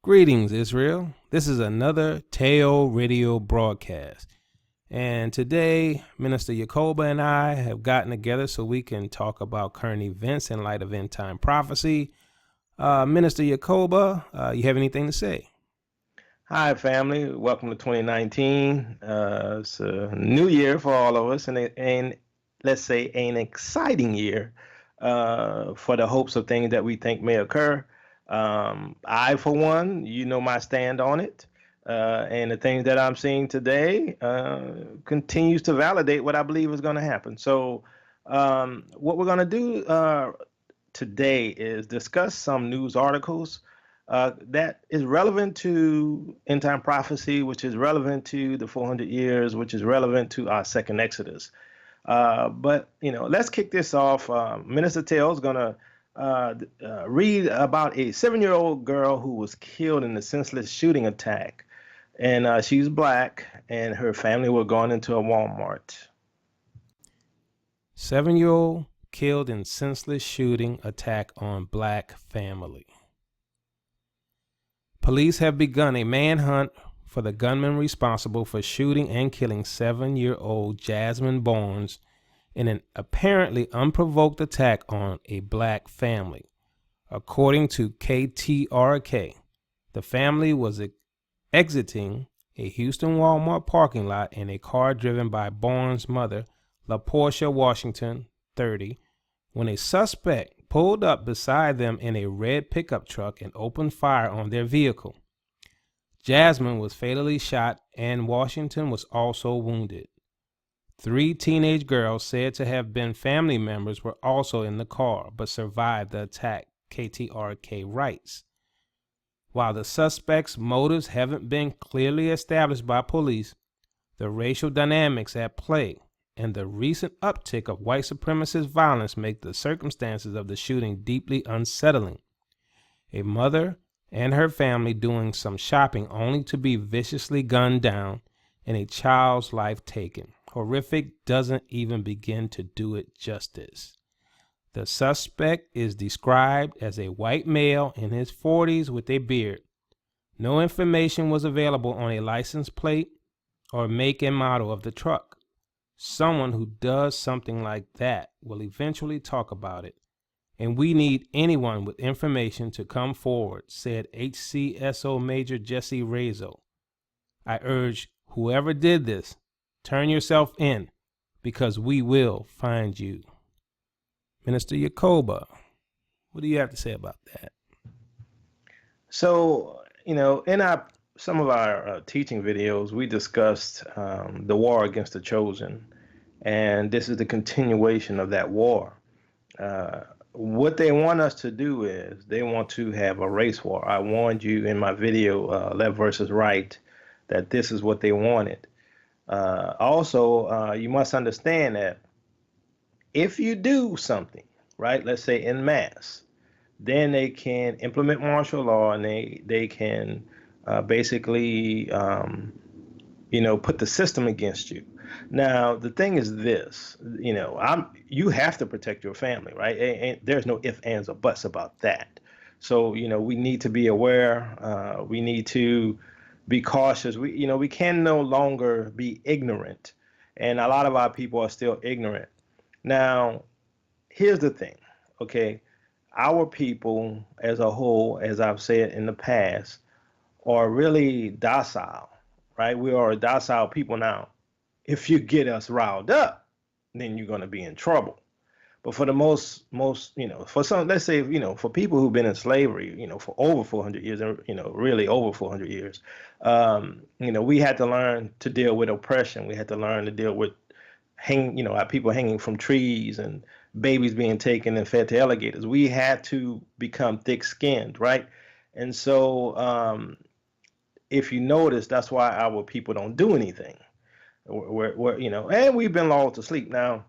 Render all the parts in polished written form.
Greetings, Israel. This is another Teotw radio broadcast. And today, Minister Yacoba and I have gotten together so we can talk about current events in light of end time prophecy. Minister Yacoba, you have anything to say? Hi, family. Welcome to 2019. It's a new year for all of us, and let's say an exciting year for the hopes of things that we think may occur. I, for one, you know my stand on it, and the things that I'm seeing today continues to validate what I believe is going to happen. So, what we're going to do today is discuss some news articles that is relevant to end time prophecy, which is relevant to the 400 years, which is relevant to our second Exodus. But let's kick this off. Minister Tell is going to read about a 7-year-old girl who was killed in a senseless shooting attack. And she's black, and her family were going into a Walmart. 7-year-old killed in senseless shooting attack on black family. Police have begun a manhunt for the gunman responsible for shooting and killing 7-year-old Jasmine Barnes in an apparently unprovoked attack on a black family. According to KTRK, the family was exiting a Houston Walmart parking lot in a car driven by Barnes' mother, LaPortia Washington, 30, when a suspect pulled up beside them in a red pickup truck and opened fire on their vehicle. Jasmine was fatally shot and Washington was also wounded. 3 teenage girls said to have been family members were also in the car but survived the attack, KTRK writes. While the suspect's motives haven't been clearly established by police, the racial dynamics at play and the recent uptick of white supremacist violence make the circumstances of the shooting deeply unsettling. A mother and her family doing some shopping only to be viciously gunned down and a child's life taken. Horrific doesn't even begin to do it justice. The suspect is described as a white male in his 40s with a beard. No information was available on a license plate or make and model of the truck. Someone who does something like that will eventually talk about it, and we need anyone with information to come forward, said HCSO Major Jesse Razo. I urge whoever did this, turn yourself in, because we will find you. Minister Yacoba, what do you have to say about that? So, in some of our teaching videos, we discussed the war against the chosen, and this is the continuation of that war. What they want us to do is they want to have a race war. I warned you in my video, Left versus Right, that this is what they wanted. Also, you must understand that if you do something, right, let's say en masse, then they can implement martial law and they can basically, put the system against you. Now, the thing is this, you have to protect your family, right? And there's no ifs, ands, or buts about that. So, we need to be aware. We need to be cautious. We can no longer be ignorant. And a lot of our people are still ignorant. Now, here's the thing, okay? Our people as a whole, as I've said in the past, are really docile, right? We are a docile people now. If you get us riled up, then you're going to be in trouble. But for the most, for some, let's say, for people who've been in slavery, for over 400 years, and really over 400 years, we had to learn to deal with oppression. We had to learn to deal with our people hanging from trees and babies being taken and fed to alligators. We had to become thick-skinned, right? And so, if you notice, that's why our people don't do anything. And we've been lulled to sleep. Now,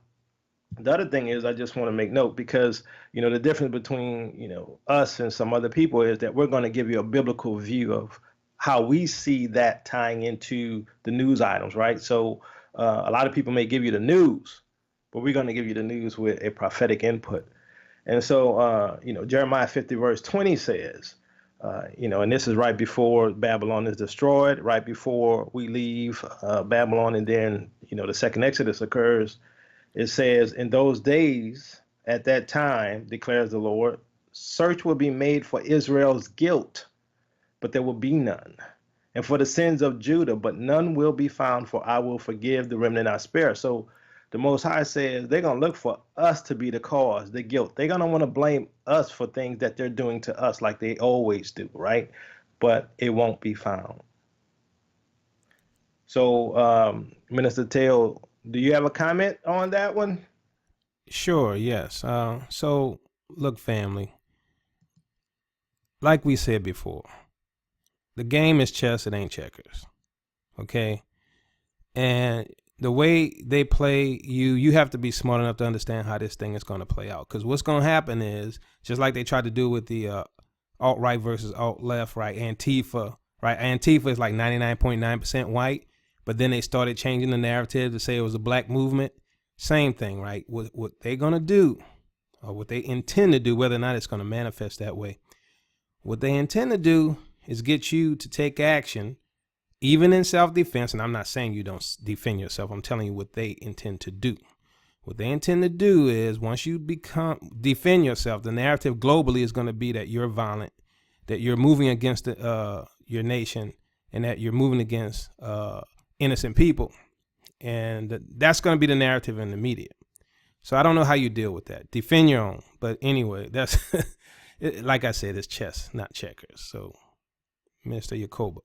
the other thing is, I just want to make note because, the difference between, us and some other people is that we're going to give you a biblical view of how we see that tying into the news items, right? So a lot of people may give you the news, but we're going to give you the news with a prophetic input. And so, Jeremiah 50 verse 20 says, And this is right before Babylon is destroyed, right before we leave Babylon, and then the second Exodus occurs. It says, "In those days, at that time, declares the Lord, search will be made for Israel's guilt, but there will be none, and for the sins of Judah, but none will be found, for I will forgive the remnant I spare." So the Most High says they're going to look for us to be the cause, the guilt. They're going to want to blame us for things that they're doing to us like they always do, right? But it won't be found. So, Minister Tail, do you have a comment on that one? Sure, yes. So, look, family, like we said before, the game is chess, it ain't checkers. Okay? And the way they play you have to be smart enough to understand how this thing is going to play out. Because what's going to happen is, just like they tried to do with the alt-right versus alt-left, right? Antifa, right? Antifa is like 99.9% white, but then they started changing the narrative to say it was a black movement. Same thing, right? What they're going to do, or what they intend to do, whether or not it's going to manifest that way, what they intend to do is get you to take action, even in self-defense. And I'm not saying you don't defend yourself. I'm telling you what they intend to do. What they intend to do is, once you defend yourself, the narrative globally is going to be that you're violent, that you're moving against your nation, and that you're moving against innocent people. And that's going to be the narrative in the media. So I don't know how you deal with that. Defend your own. But anyway, that's like I said, it's chess, not checkers. So, Mr. Yacoba.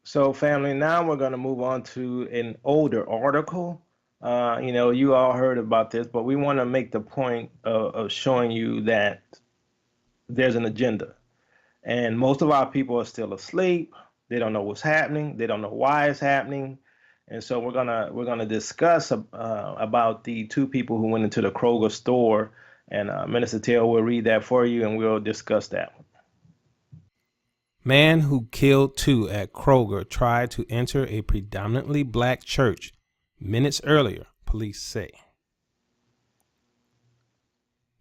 So, family, now we're going to move on to an older article. You all heard about this, but we want to make the point of showing you that there's an agenda. And most of our people are still asleep. They don't know what's happening. They don't know why it's happening. And so we're gonna discuss about the two people who went into the Kroger store. And Minister Taylor will read that for you, and we'll discuss that one. Man who killed two at Kroger tried to enter a predominantly black church minutes earlier, police say.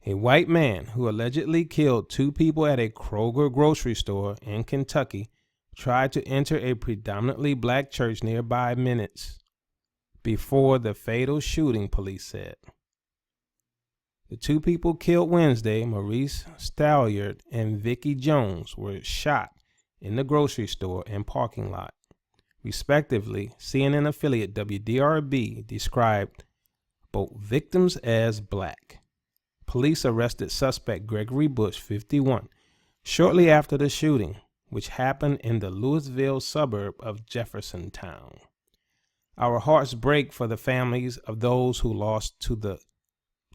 A white man who allegedly killed two people at a Kroger grocery store in Kentucky tried to enter a predominantly black church nearby minutes before the fatal shooting, police said. The two people killed Wednesday, Maurice Stalliard and Vicky Jones, were shot in the grocery store and parking lot, respectively. CNN affiliate WDRB described both victims as black. Police arrested suspect Gregory Bush, 51, shortly after the shooting, which happened in the Louisville suburb of Jeffersontown. Our hearts break for the families of those who lost to the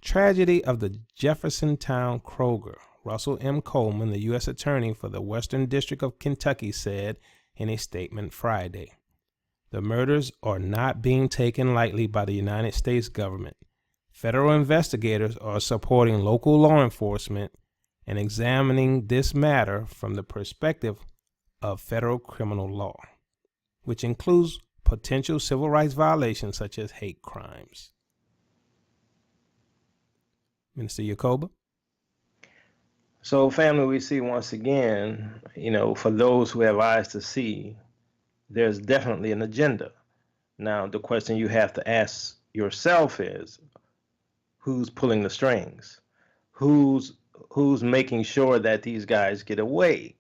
tragedy of the Jeffersontown Kroger, Russell M. Coleman, the U.S. Attorney for the Western District of Kentucky, said in a statement Friday. The murders are not being taken lightly by the United States government. Federal investigators are supporting local law enforcement and examining this matter from the perspective of federal criminal law, which includes potential civil rights violations such as hate crimes. Minister Yacoba? So, family, we see once again, for those who have eyes to see, there's definitely an agenda. Now, the question you have to ask yourself is, who's pulling the strings? Who's making sure that these guys get away?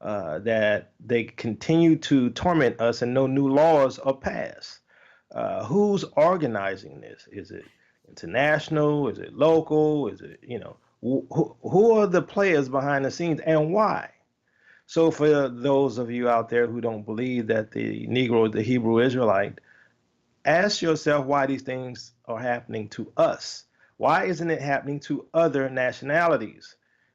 That they continue to torment us and no new laws are passed? Who's organizing this? Is it international? Is it local? Is it, who are the players behind the scenes and why? So for those of you out there who don't believe that the Negro is the Hebrew Israelite, ask yourself why these things are happening to us. Why isn't it happening to other nationalities?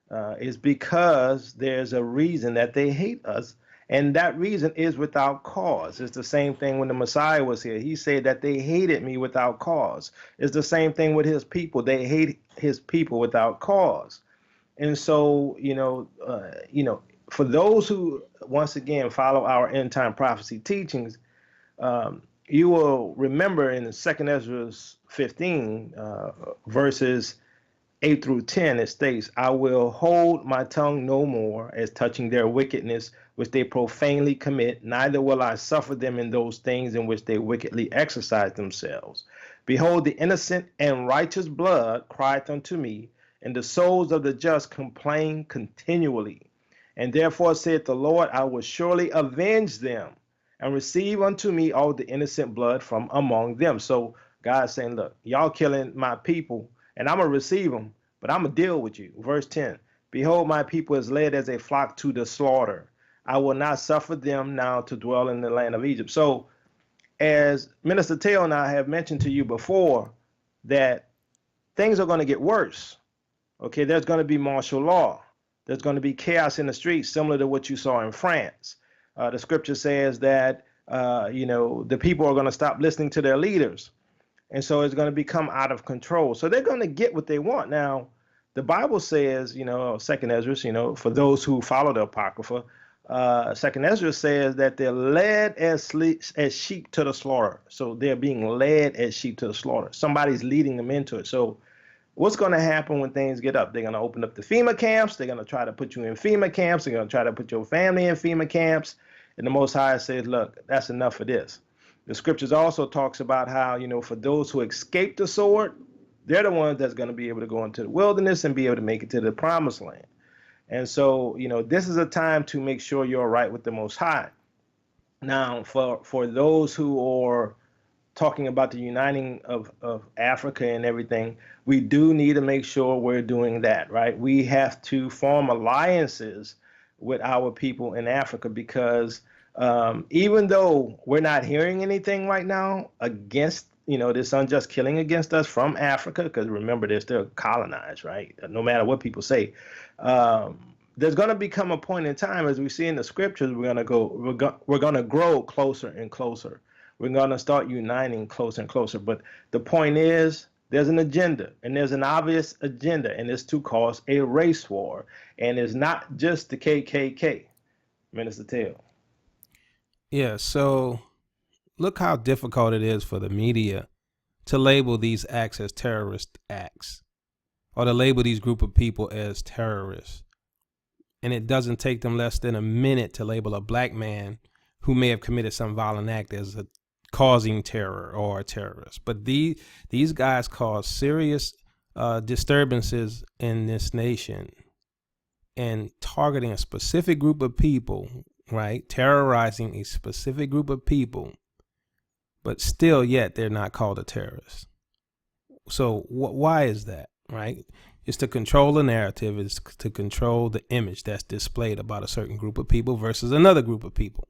It's because there's a reason that they hate us, and that reason is without cause. It's the same thing when the Messiah was here. He said that they hated me without cause. It's the same thing with his people. They hate his people without cause. And so, for those who, once again, follow our end time prophecy teachings, you will remember in the second Ezra 15, verses 8 through 10, it states, I will hold my tongue no more as touching their wickedness, which they profanely commit, neither will I suffer them in those things in which they wickedly exercise themselves. Behold, the innocent and righteous blood crieth unto me, and the souls of the just complain continually. And therefore saith the Lord, I will surely avenge them and receive unto me all the innocent blood from among them. So God's saying, look, y'all killing my people, and I'm going to receive them, but I'm going to deal with you. Verse 10, behold, my people is led as a flock to the slaughter. I will not suffer them now to dwell in the land of Egypt. So as Minister Teotw and I have mentioned to you before, that things are going to get worse. Okay, there's going to be martial law. There's going to be chaos in the streets, similar to what you saw in France. The scripture says that the people are going to stop listening to their leaders, and so it's going to become out of control. So they're going to get what they want. Now, the Bible says, Second Ezra, for those who follow the Apocrypha, Second Ezra says that they're led as sheep to the slaughter. So they're being led as sheep to the slaughter. Somebody's leading them into it. So what's going to happen when things get up? They're going to open up the FEMA camps. They're going to try to put you in FEMA camps. They're going to try to put your family in FEMA camps. And the Most High says, look, that's enough of this. The scriptures also talks about how, for those who escape the sword, they're the ones that's going to be able to go into the wilderness and be able to make it to the promised land. And so, this is a time to make sure you're right with the Most High. Now, for those who are talking about the uniting of Africa and everything, we do need to make sure we're doing that, right? We have to form alliances with our people in Africa because even though we're not hearing anything right now against, this unjust killing against us from Africa, because remember, they're still colonized, right? No matter what people say. There's going to become a point in time, as we see in the scriptures, we're going to grow closer and closer. We're going to start uniting closer and closer. But the point is, there's an agenda, and there's an obvious agenda, and it's to cause a race war. And it's not just the KKK, Minister Teotw. Yeah, so look how difficult it is for the media to label these acts as terrorist acts, or to label these group of people as terrorists. And it doesn't take them less than a minute to label a black man who may have committed some violent act as causing terror or a terrorist. But these guys cause serious disturbances in this nation and targeting a specific group of people, right? Terrorizing a specific group of people, but still yet they're not called a terrorist. So why is that, right? It's to control the narrative. It's to control the image that's displayed about a certain group of people versus another group of people.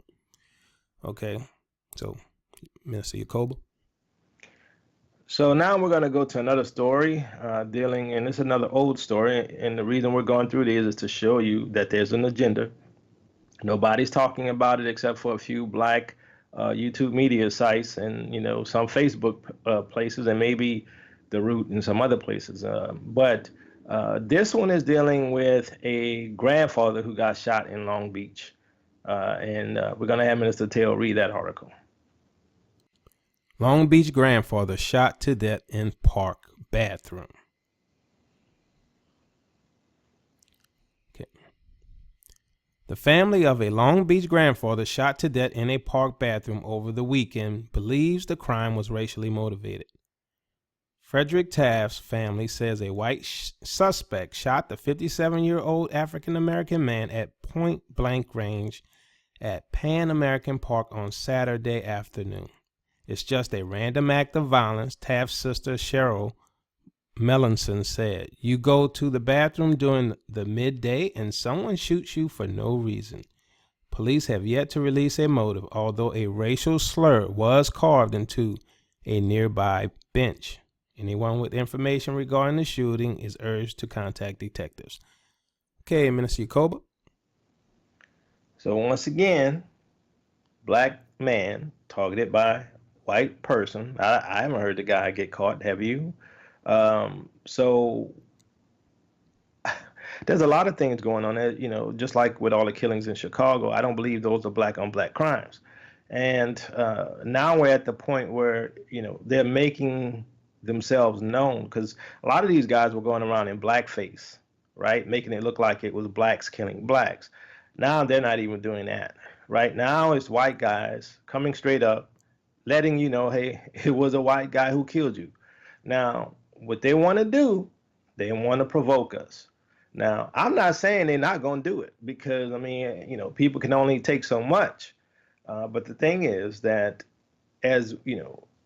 Okay, so Minister Yacoba. So now we're going to go to another story and it's another old story. And the reason we're going through these is to show you that there's an agenda. Nobody's talking about it except for a few black YouTube media sites and, some Facebook places and maybe The Root and some other places. But this one is dealing with a grandfather who got shot in Long Beach. And we're going to have Minister Teotw read that article. Long Beach grandfather shot to death in park bathroom. Okay. The family of a Long Beach grandfather shot to death in a park bathroom over the weekend believes the crime was racially motivated. Frederick Taft's family says a white suspect shot the 57-year-old African-American man at point blank range at Pan American Park on Saturday afternoon. It's just a random act of violence, Taft's sister Cheryl Melanson said. You go to the bathroom during the midday and someone shoots you for no reason. Police have yet to release a motive, although a racial slur was carved into a nearby bench. Anyone with information regarding the shooting is urged to contact detectives. Okay, Minister Yacoba. So once again, black man targeted by white person. I haven't heard the guy get caught. Have you? So there's a lot of things going on there, just like with all the killings in Chicago. I don't believe those are black on black crimes. And now we're at the point where, they're making themselves known, because a lot of these guys were going around in blackface, right? Making it look like it was blacks killing blacks. Now they're not even doing that. Right now it's white guys coming straight up, letting you know, hey, it was a white guy who killed you. Now, what they want to do, they want to provoke us. Now, I'm not saying they're not going to do it, because, I mean, people can only take so much. But the thing is that, as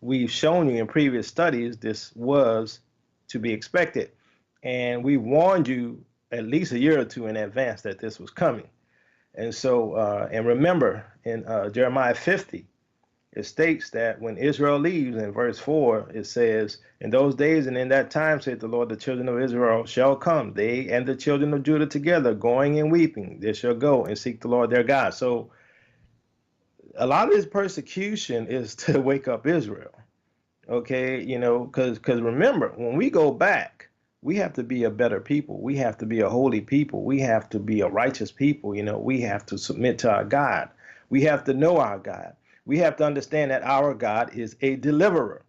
we've shown you in previous studies, this was to be expected. And we warned you at least a year or two in advance that this was coming. And so, and remember in Jeremiah 50, it states that when Israel leaves, in verse 4, it says, in those days and in that time, saith the Lord, the children of Israel shall come, they and the children of Judah together, going and weeping. They shall go and seek the Lord their God. So a lot of this persecution is to wake up Israel. Okay, because remember, when we go back, we have to be a better people. We have to be a holy people. We have to be a righteous people. We have to submit to our God. We have to know our God. We have to understand that our God is a deliverer.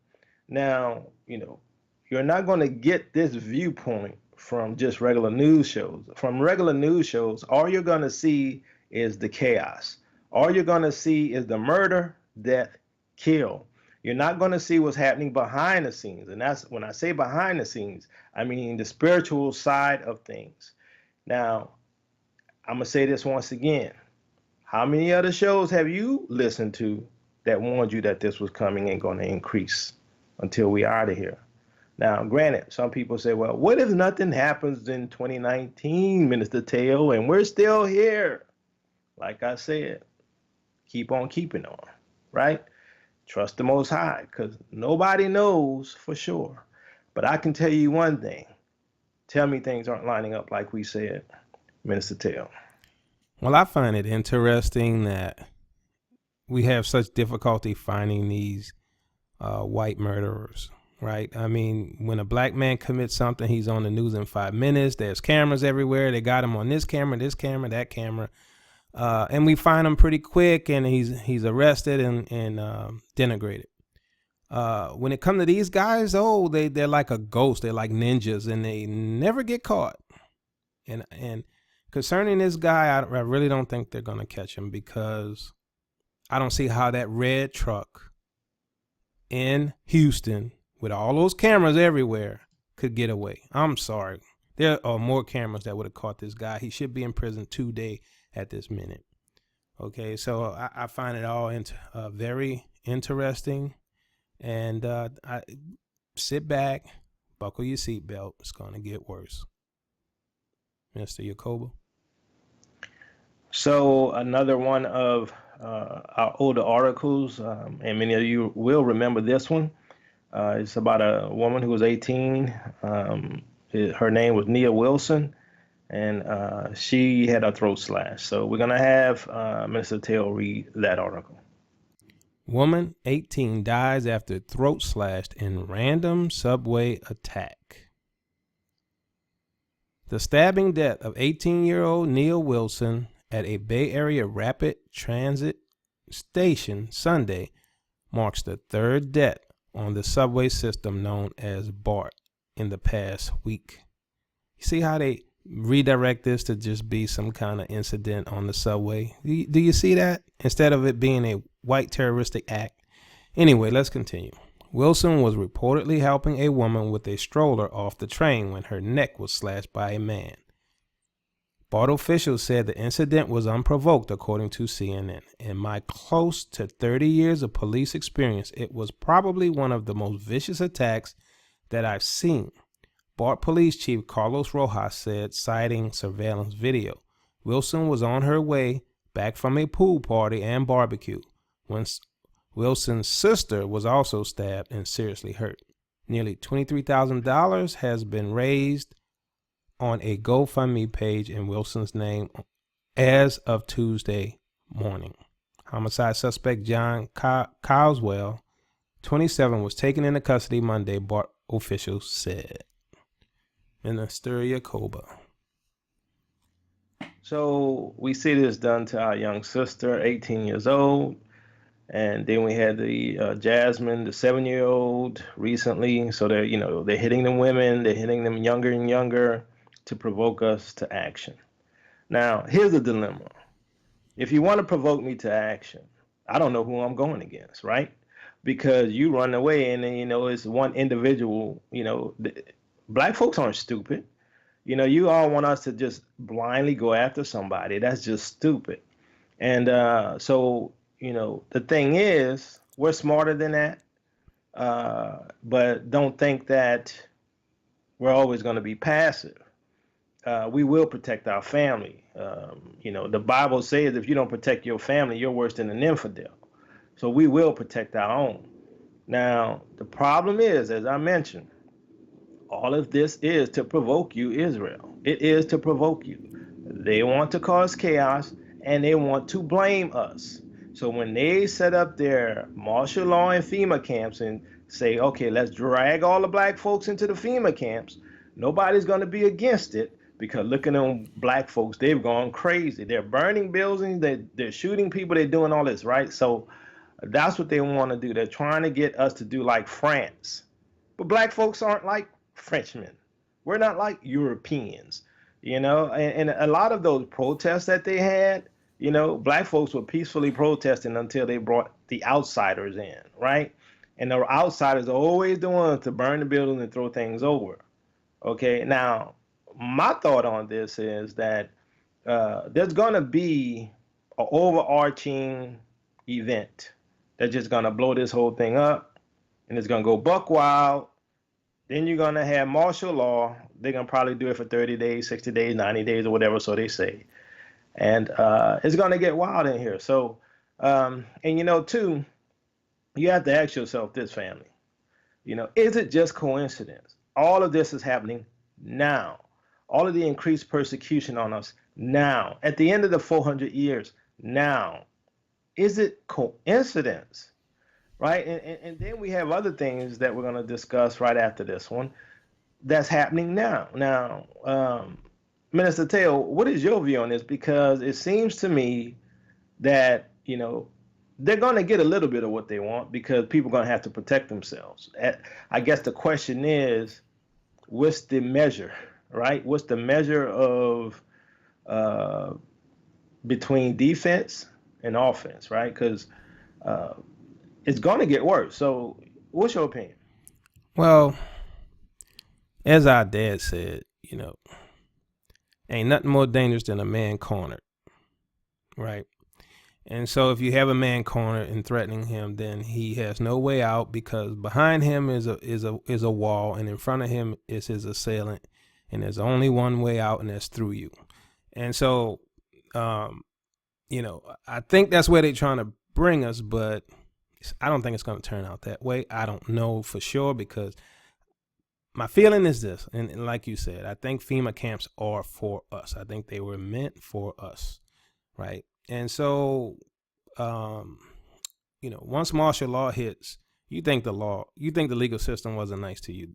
Now, you're not going to get this viewpoint from just regular news shows. From regular news shows, all you're going to see is the chaos. All you're going to see is the murder, death, kill. You're not going to see what's happening behind the scenes. And that's when I say behind the scenes, I mean the spiritual side of things. Now, I'm going to say this once again. How many other shows have you listened to that warned you that this was coming and going to increase until we are out of here? Now, granted, some people say, well, what if nothing happens in 2019, Minister Teotw, and we're still here? Like I said, keep on keeping on, right? Trust the Most High, because nobody knows for sure. But I can tell you one thing. Tell me things aren't lining up like we said, Minister Teotw. Well, I find it interesting that we have such difficulty finding these white murderers, right? I mean, when a black man commits something, he's on the news in 5 minutes. There's cameras everywhere. They got him on this camera, that camera. And we find him pretty quick, and he's arrested and denigrated. When it comes to these guys, they're like a ghost. They're like ninjas, and they never get caught. And concerning this guy, I really don't think they're gonna catch him, because I don't see how that red truck in Houston with all those cameras everywhere could get away. I'm sorry. There are more cameras that would have caught this guy. He should be in prison today at this minute. Okay, so I find it all very interesting. And I sit back, buckle your seatbelt. It's going to get worse. Mr. Yacoba. So another one of our older articles, and many of you will remember this one. It's about a woman who was 18. Her name was Nia Wilson, and she had her throat slashed. So we're going to have Minister Teotw read that article. Woman 18 dies after throat slashed in random subway attack. The stabbing death of 18-year-old Nia Wilson at a Bay Area rapid transit station Sunday marks the third death on the subway system known as BART in the past week. You see how they redirect this to just be some kind of incident on the subway? Do you see that? Instead of it being a white terroristic act. Anyway, let's continue. Wilson was reportedly helping a woman with a stroller off the train when her neck was slashed by a man. BART officials said the incident was unprovoked, according to CNN. In my close to 30 years of police experience, it was probably one of the most vicious attacks that I've seen. BART Police Chief Carlos Rojas said, citing surveillance video. Wilson was on her way back from a pool party and barbecue when Wilson's sister was also stabbed and seriously hurt. Nearly $23,000 has been raised on a GoFundMe page in Wilson's name as of Tuesday morning. Homicide suspect John Coswell, 27, was taken into custody Monday, BART officials said. Minister Yacoba. So we see this done to our young sister, 18 years old. And then we had the Jasmine, the 7-year-old recently. So they're hitting the women, they're hitting them younger and younger to provoke us to action. Now, here's the dilemma. If you want to provoke me to action, I don't know who I'm going against, right? Because you run away and then, it's one individual, black folks aren't stupid. You all want us to just blindly go after somebody. That's just stupid. And so, the thing is, we're smarter than that. But don't think that we're always going to be passive. We will protect our family. The Bible says if you don't protect your family, you're worse than an infidel. So we will protect our own. Now, the problem is, as I mentioned, all of this is to provoke you, Israel. It is to provoke you. They want to cause chaos and they want to blame us. So when they set up their martial law and FEMA camps and say, okay, let's drag all the black folks into the FEMA camps, nobody's going to be against it because look at them black folks, they've gone crazy. They're burning buildings, they're shooting people, they're doing all this, right? So that's what they want to do. They're trying to get us to do like France. But black folks aren't like Frenchmen. We're not like Europeans, and a lot of those protests that they had, black folks were peacefully protesting until they brought the outsiders in, right? And the outsiders are always the ones to burn the building and throw things over. Okay, now my thought on this is that there's going to be an overarching event that's just going to blow this whole thing up and it's going to go buck wild. Then you're going to have martial law. They're going to probably do it for 30 days, 60 days, 90 days, or whatever, so they say. And it's going to get wild in here. So, too, you have to ask yourself this, family. Is it just coincidence? All of this is happening now. All of the increased persecution on us now. At the end of the 400 years, now. Is it coincidence? Right? And then we have other things that we're going to discuss right after this one that's happening now. Now, Minister Teotw, what is your view on this? Because it seems to me that, they're going to get a little bit of what they want because people are going to have to protect themselves. I guess the question is, what's the measure, right? What's the measure of between defense and offense, right? Because it's going to get worse. So what's your opinion? Well, as our dad said, ain't nothing more dangerous than a man cornered, right? And so if you have a man cornered and threatening him, then he has no way out because behind him is a wall and in front of him is his assailant, and there's only one way out, and that's through you. And so, I think that's where they're trying to bring us, but I don't think it's going to turn out that way. I don't know for sure because my feeling is this, and like you said, I think FEMA camps are for us. I think they were meant for us, right? And so, once martial law hits, you think the legal system wasn't nice to you.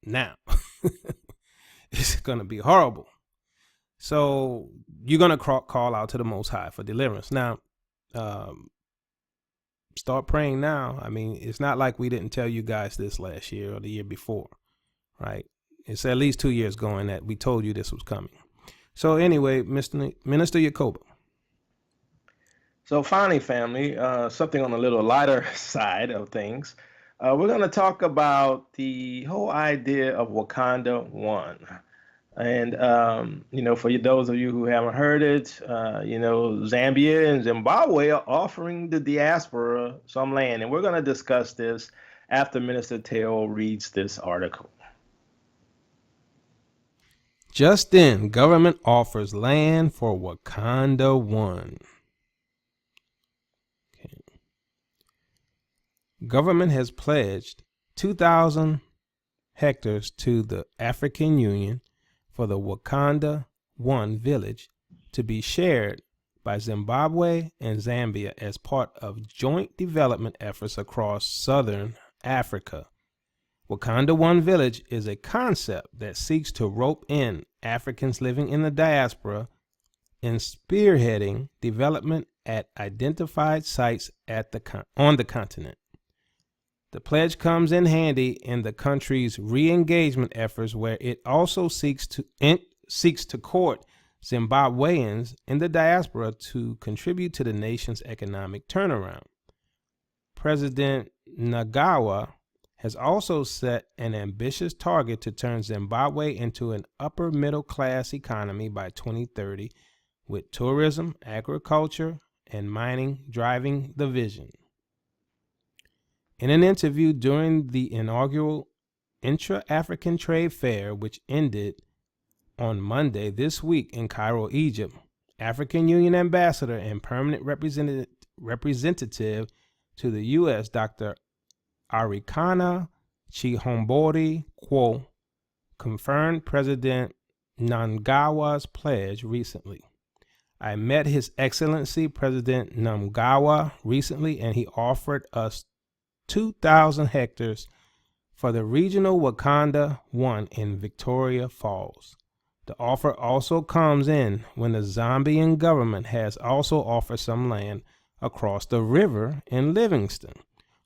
Now, it's going to be horrible. So you're going to call out to the Most High for deliverance. Now, start praying now. I mean, it's not like we didn't tell you guys this last year or the year before, right? It's at least 2 years going that we told you this was coming. So anyway, Minister Yacoba. So finally, family, something on a little lighter side of things. We're going to talk about the whole idea of Wakanda 1. And, for those of you who haven't heard it, Zambia and Zimbabwe are offering the diaspora some land. And we're going to discuss this after Minister Teotw reads this article. Just then, government offers land for Wakanda 1. Okay. Government has pledged 2,000 hectares to the African Union for the Wakanda 1 village to be shared by Zimbabwe and Zambia as part of joint development efforts across southern Africa. Wakanda 1 village is a concept that seeks to rope in Africans living in the diaspora in spearheading development at identified sites on the continent. The pledge comes in handy in the country's re-engagement efforts, where it also seeks to court Zimbabweans in the diaspora to contribute to the nation's economic turnaround. President Nagawa has also set an ambitious target to turn Zimbabwe into an upper middle class economy by 2030, with tourism, agriculture, and mining driving the vision. In an interview during the inaugural Intra-African Trade Fair, which ended on Monday this week in Cairo, Egypt, African Union Ambassador and Permanent Representative to the U.S., Dr. Arikana Chihombori Quo, confirmed President Mnangagwa's pledge recently. I met His Excellency President Mnangagwa recently, and he offered us 2,000 hectares for the regional Wakanda 1 in Victoria Falls. The offer also comes in when the Zambian government has also offered some land across the river in Livingston.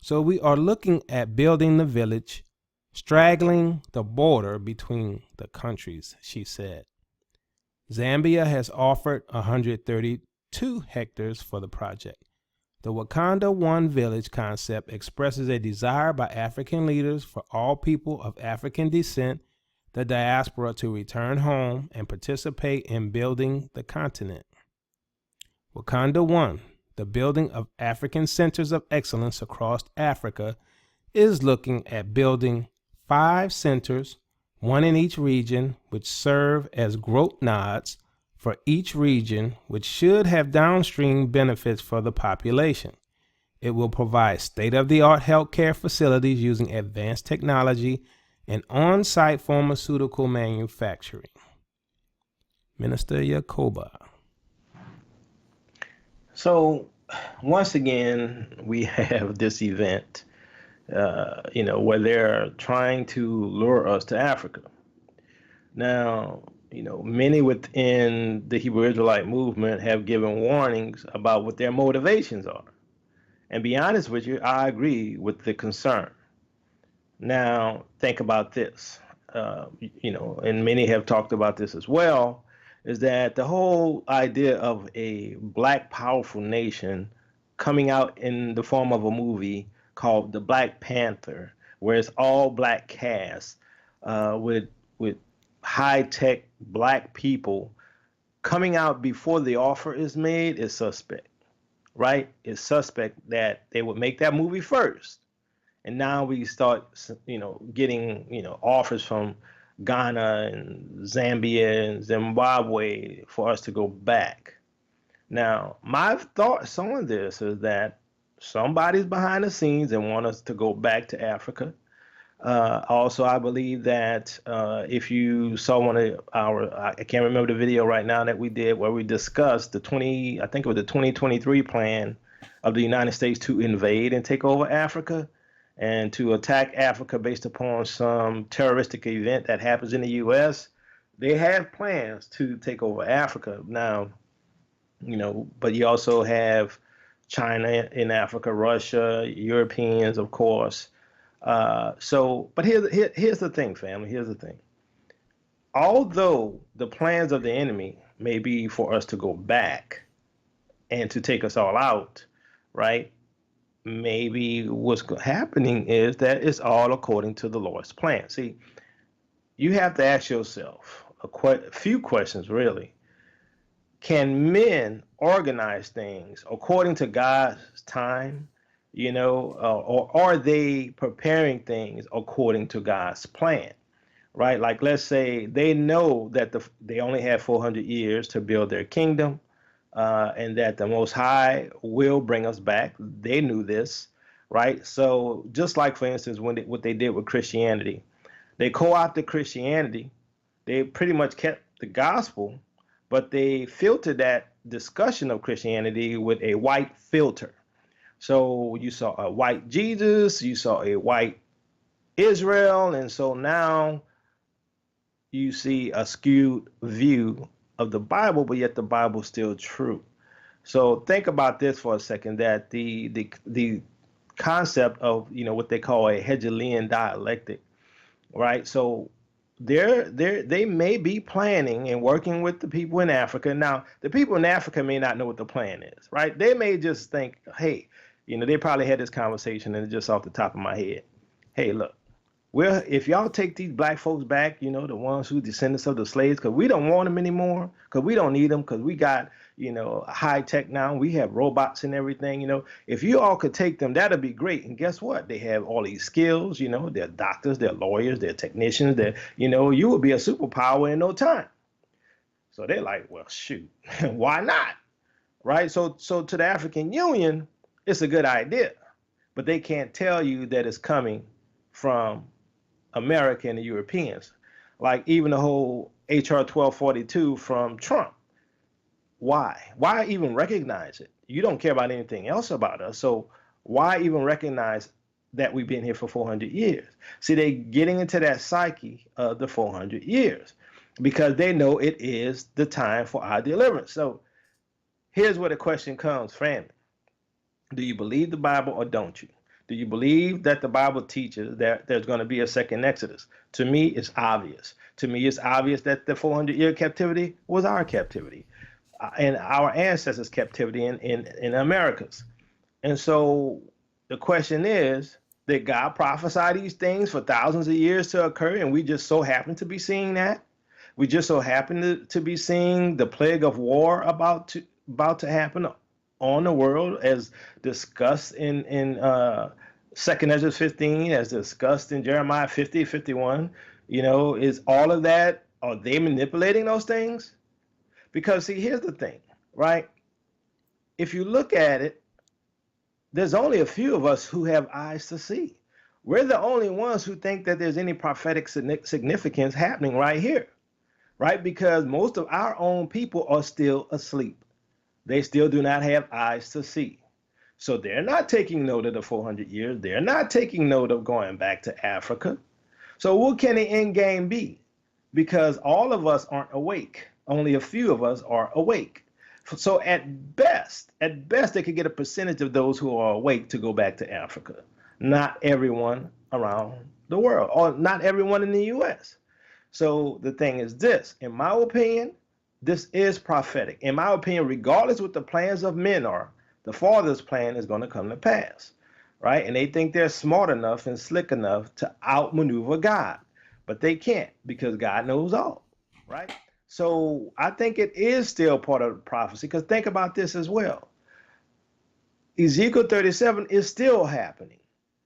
So we are looking at building the village, straggling the border between the countries, she said. Zambia has offered 132 hectares for the project. The Wakanda One Village concept expresses a desire by African leaders for all people of African descent, the diaspora, to return home and participate in building the continent. Wakanda One, the building of African centers of excellence across Africa, is looking at building 5 centers, one in each region, which serve as growth nodes for each region, which should have downstream benefits for the population. It will provide state-of-the-art healthcare facilities using advanced technology and on-site pharmaceutical manufacturing. Minister Yakoba. So, once again, we have this event, where they're trying to lure us to Africa. Now, many within the Hebrew Israelite movement have given warnings about what their motivations are. And be honest with you, I agree with the concern. Now, think about this, and many have talked about this as well, is that the whole idea of a black powerful nation coming out in the form of a movie called The Black Panther, where it's all black cast with high-tech black people coming out before the offer is made is suspect, right? It's suspect that they would make that movie first. And now we start, getting, offers from Ghana and Zambia and Zimbabwe for us to go back. Now, my thoughts on this is that somebody's behind the scenes and want us to go back to Africa. Also, I believe that if you saw one of I can't remember the video right now that we did where we discussed I think it was the 2023 plan of the United States to invade and take over Africa and to attack Africa based upon some terroristic event that happens in the U.S. They have plans to take over Africa now, but you also have China in Africa, Russia, Europeans, of course. But here's the thing, family. Here's the thing. Although the plans of the enemy may be for us to go back and to take us all out, right? Maybe what's happening is that it's all according to the Lord's plan. See, you have to ask yourself a few questions, really. Can men organize things according to God's time? Or are they preparing things according to God's plan, right? Like, let's say they know that they only have 400 years to build their kingdom, and that the Most High will bring us back. They knew this, right? So just like, for instance, what they did with Christianity, they co-opted Christianity. They pretty much kept the gospel, but they filtered that discussion of Christianity with a white filter. So you saw a white Jesus, you saw a white Israel, and so now you see a skewed view of the Bible, but yet the Bible's still true. So think about this for a second, that the concept of, what they call a Hegelian dialectic, right? So they may be planning and working with the people in Africa. Now, the people in Africa may not know what the plan is, right? They may just think, hey, they probably had this conversation and it's just off the top of my head. Hey, look, well, if y'all take these black folks back, the ones who descendants of the slaves, because we don't want them anymore, because we don't need them, because we got, high tech now. We have robots and everything. If you all could take them, that'd be great. And guess what? They have all these skills. They're doctors, they're lawyers, they're technicians. You would be a superpower in no time. So they're like, well, shoot, why not? Right? So to the African Union, it's a good idea, but they can't tell you that it's coming from America and the Europeans. Like even the whole HR 1242 from Trump. Why? Why even recognize it? You don't care about anything else about us. So why even recognize that we've been here for 400 years? See, they're getting into that psyche of the 400 years because they know it is the time for our deliverance. So here's where the question comes, family. Do you believe the Bible or don't you? Do you believe that the Bible teaches that there's going to be a second Exodus? To me, it's obvious. To me, it's obvious that the 400-year captivity was our captivity and our ancestors' captivity in Americas. And so the question is, did God prophesy these things for thousands of years to occur, and we just so happen to be seeing that? We just so happen to be seeing the plague of war about to happen on the world, as discussed in Second Ezra 15, as discussed in Jeremiah 50, 51. Is all of that, are they manipulating those things? Because see, here's the thing, right? If you look at it, there's only a few of us who have eyes to see. We're the only ones who think that there's any prophetic significance happening right here, right? Because most of our own people are still asleep. They still do not have eyes to see. So they're not taking note of the 400 years. They're not taking note of going back to Africa. So what can the end game be? Because all of us aren't awake. Only a few of us are awake. So at best, they could get a percentage of those who are awake to go back to Africa. Not everyone around the world, or not everyone in the U.S. So the thing is this, in my opinion, this is prophetic. In my opinion, regardless what the plans of men are, the Father's plan is going to come to pass, right? And they think they're smart enough and slick enough to outmaneuver God, but they can't, because God knows all, right? So I think it is still part of the prophecy, because think about this as well. Ezekiel 37 is still happening,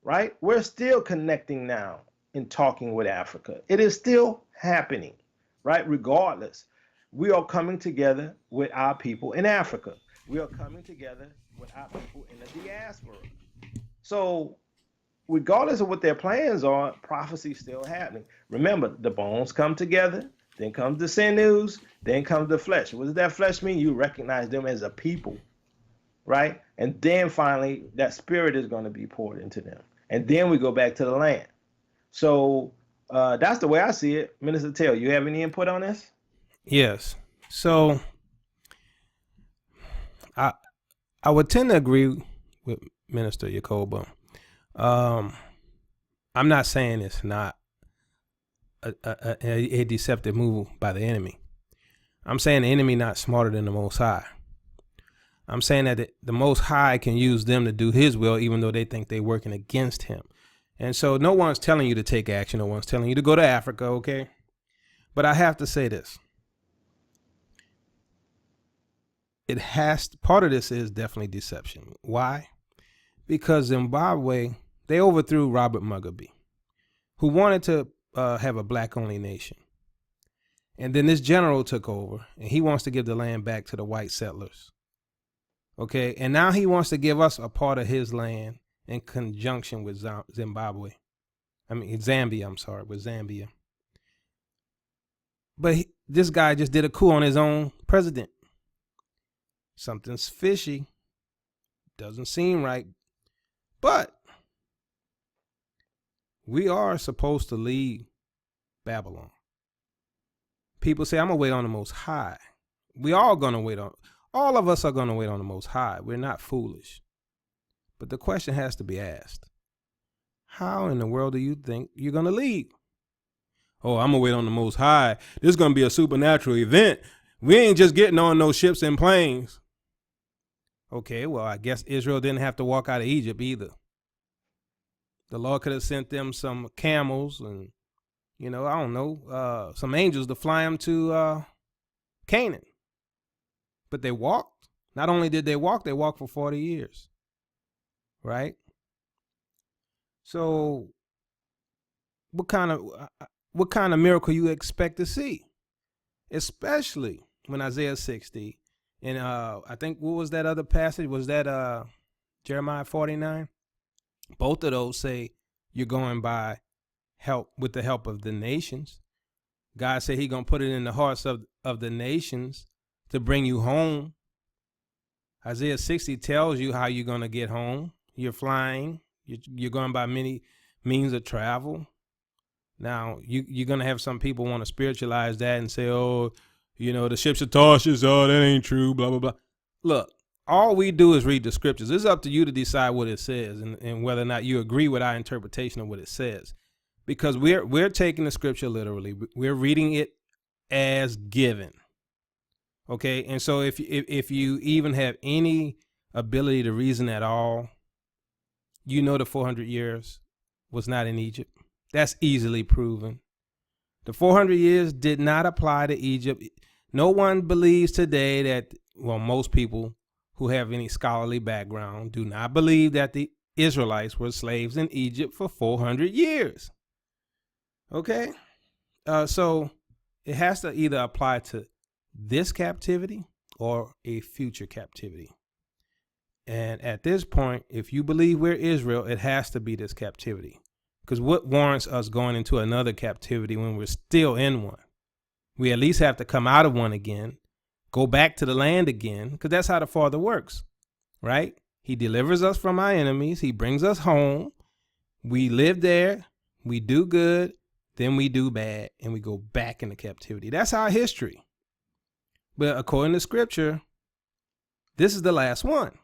right? We're still connecting now and talking with Africa. It is still happening, right? Regardless, we are coming together with our people in Africa. We are coming together with our people in the diaspora. So regardless of what their plans are, prophecy is still happening. Remember, the bones come together, then comes the sinews, then comes the flesh. What does that flesh mean? You recognize them as a people, right? And then finally, that spirit is going to be poured into them. And then we go back to the land. So that's the way I see it. Minister Tell, you have any input on this? Yes. So I would tend to agree with Minister Yacoba. I'm not saying it's not a deceptive move by the enemy. I'm saying the enemy not smarter than the Most High. I'm saying that the Most High can use them to do his will, even though they think they're working against him. And so no one's telling you to take action. No one's telling you to go to Africa, okay? But I have to say this. Part of this is definitely deception. Why? Because Zimbabwe, they overthrew Robert Mugabe, who wanted to have a black-only nation. And then this general took over, and he wants to give the land back to the white settlers. Okay, and now he wants to give us a part of his land in conjunction with Zambia, with Zambia. But this guy just did a coup on his own president. Something's fishy. Doesn't seem right. But we are supposed to leave Babylon. People say, I'm going to wait on the Most High. We all going to wait on. All of us are going to wait on the Most High. We're not foolish. But the question has to be asked. How in the world do you think you're going to leave? Oh, I'm going to wait on the Most High. This is going to be a supernatural event. We ain't just getting on no ships and planes. Okay, well, I guess Israel didn't have to walk out of Egypt either. The Lord could have sent them some camels and, I don't know, some angels to fly them to Canaan. But they walked. Not only did they walked for 40 years. Right? So what kind of miracle you expect to see? Especially when Isaiah 60 and I think, what was that other passage? Was that Jeremiah 49? Both of those say you're going by help with the help of the nations. God said he going to put it in the hearts of the nations to bring you home. Isaiah 60 tells you how you're going to get home. You're flying. You're going by many means of travel. Now, you're going to have some people want to spiritualize that and say, oh, the ships of Tarshish, oh, that ain't true, blah, blah, blah. Look, all we do is read the scriptures. It's up to you to decide what it says and whether or not you agree with our interpretation of what it says. Because we're taking the scripture literally. We're reading it as given. Okay? And so if you even have any ability to reason at all, the 400 years was not in Egypt. That's easily proven. The 400 years did not apply to Egypt. No one believes today that, well, most people who have any scholarly background do not believe that the Israelites were slaves in Egypt for 400 years. Okay? So it has to either apply to this captivity or a future captivity. And at this point, if you believe we're Israel, it has to be this captivity. Because what warrants us going into another captivity when we're still in one? We at least have to come out of one again, go back to the land again, because that's how the Father works, right? He delivers us from our enemies. He brings us home. We live there. We do good. Then we do bad, and we go back into captivity. That's our history. But according to Scripture, this is the last one.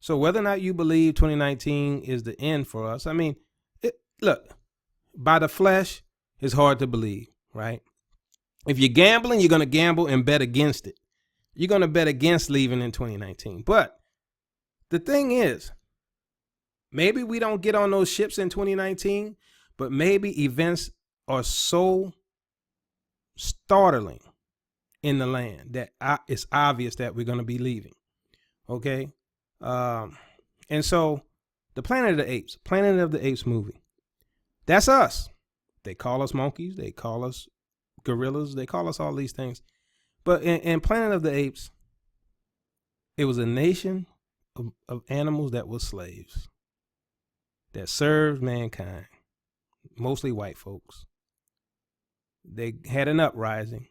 So whether or not you believe 2019 is the end for us, I mean, look, by the flesh, it's hard to believe, right? If you're gambling, you're going to gamble and bet against it. You're going to bet against leaving in 2019. But the thing is, maybe we don't get on those ships in 2019, but maybe events are so startling in the land that it's obvious that we're going to be leaving. Okay? And so the Planet of the Apes movie, that's us. They call us monkeys. They call us gorillas. They call us all these things. But in Planet of the Apes, it was a nation of animals that were slaves, that served mankind, mostly white folks. They had an uprising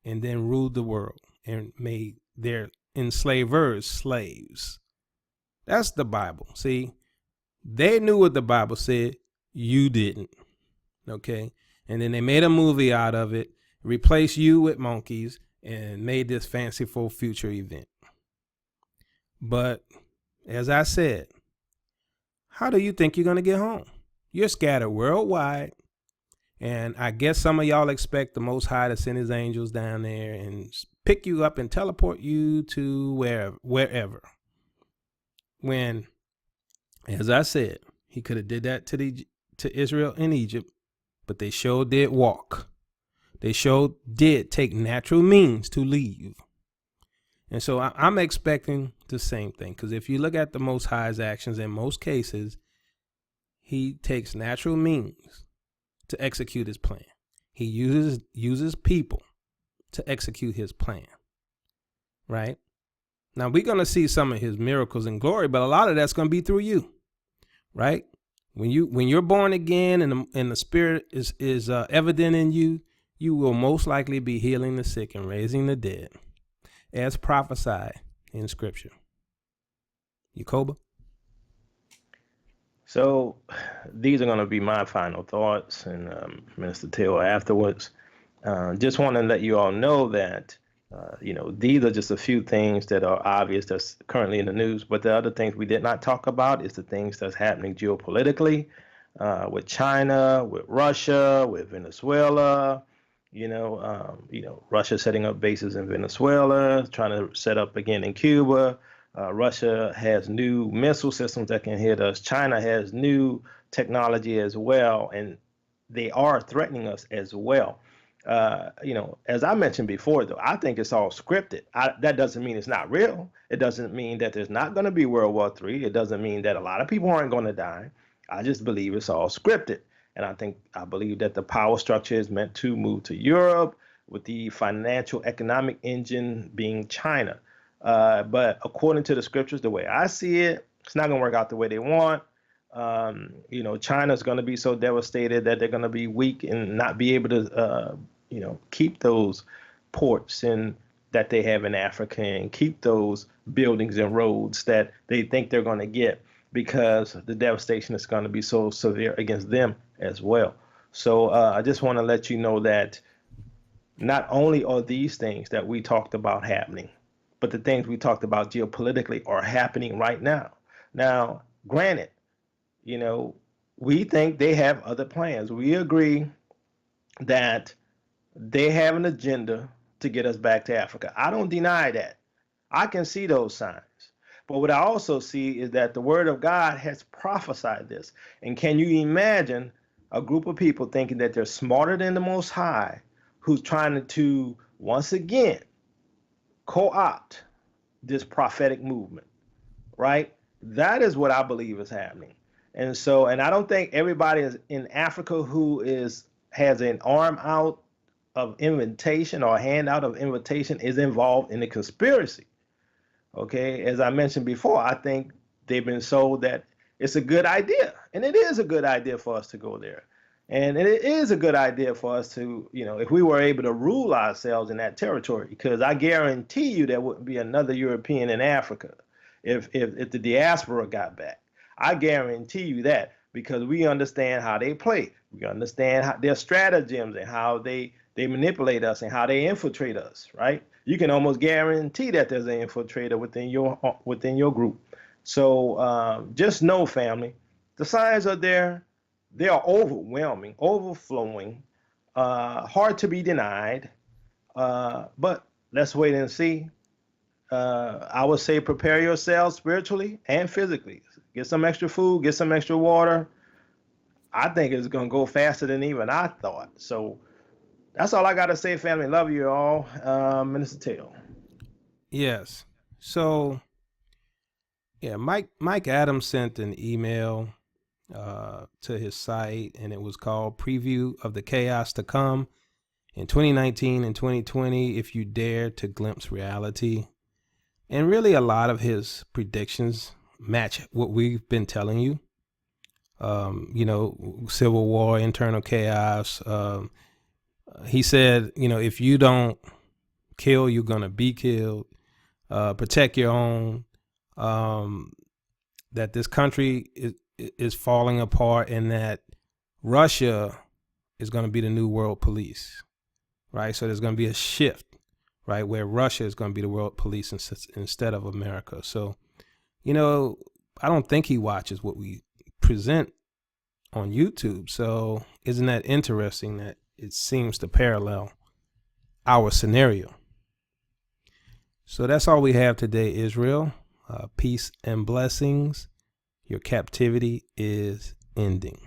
and then ruled the world and made their enslavers slaves. That's the Bible. See, they knew what the Bible said. You didn't. Okay? And then they made a movie out of it, replaced you with monkeys, and made this fanciful future event. But as I said, how do you think you're going to get home? You're scattered worldwide. And I guess some of y'all expect the Most High to send his angels down there and pick you up and teleport you to wherever. When, as I said, he could have did that to Israel in Egypt, but they sure did walk. They sure did take natural means to leave. And so I'm expecting the same thing, because if you look at the Most High's actions, in most cases, he takes natural means to execute his plan. He uses people to execute his plan, right? Now, we're going to see some of his miracles and glory, but a lot of that's going to be through you, right? When you're born again and the Spirit is evident in you, you will most likely be healing the sick and raising the dead, as prophesied in Scripture. Yakoba? So these are going to be my final thoughts, and Minister Teotw afterwards. Just want to let you all know that These are just a few things that are obvious that's currently in the news. But the other things we did not talk about is the things that's happening geopolitically, with China, with Russia, with Venezuela. Russia setting up bases in Venezuela, trying to set up again in Cuba. Russia has new missile systems that can hit us. China has new technology as well, and they are threatening us as well. As I mentioned before, though, I think it's all scripted. That doesn't mean it's not real. It doesn't mean that there's not going to be World War III. It doesn't mean that a lot of people aren't going to die. I just believe it's all scripted. And I believe that the power structure is meant to move to Europe, with the financial economic engine being China. But according to the scriptures, the way I see it, it's not going to work out the way they want. China's going to be so devastated that they're going to be weak and not be able to, keep those ports and that they have in Africa and keep those buildings and roads that they think they're going to get, because the devastation is going to be so severe against them as well. So I just want to let you know that not only are these things that we talked about happening, but the things we talked about geopolitically are happening right now. Now, granted, you know, we think they have other plans. We agree that they have an agenda to get us back to Africa. I don't deny that. I can see those signs. But what I also see is that the word of God has prophesied this. And can you imagine a group of people thinking that they're smarter than the Most High, who's trying to once again co-opt this prophetic movement, right? That is what I believe is happening. And I don't think everybody is in Africa who has an arm out of invitation or a handout of invitation is involved in the conspiracy. Okay, as I mentioned before, I think they've been sold that it's a good idea, and it is a good idea for us to go there. And it is a good idea for us to, if we were able to rule ourselves in that territory, because I guarantee you there wouldn't be another European in Africa if the diaspora got back. I guarantee you that, because we understand how they play. We understand their stratagems and how they manipulate us and how they infiltrate us, right? You can almost guarantee that there's an infiltrator within your group. So just know, family, the signs are there. They are overwhelming, overflowing, hard to be denied. But let's wait and see. I would say prepare yourselves spiritually and physically. Get some extra food, get some extra water. I think it's going to go faster than even I thought. So that's all I got to say, family. Love you all. Minister Teotw. Yes. So, yeah, Mike Adams sent an email to his site, and it was called Preview of the Chaos to Come in 2019 and 2020, if you dare to glimpse reality. And really, a lot of his predictions match what we've been telling you. Civil war, internal chaos. He said, if you don't kill, you're going to be killed. Protect your own. That this country is falling apart, and that Russia is going to be the new world police, right? So there's going to be a shift, right, where Russia is going to be the world police instead of America. So, I don't think he watches what we present on YouTube. So isn't that interesting that it seems to parallel our scenario? So that's all we have today, Israel. Peace and blessings. Your captivity is ending.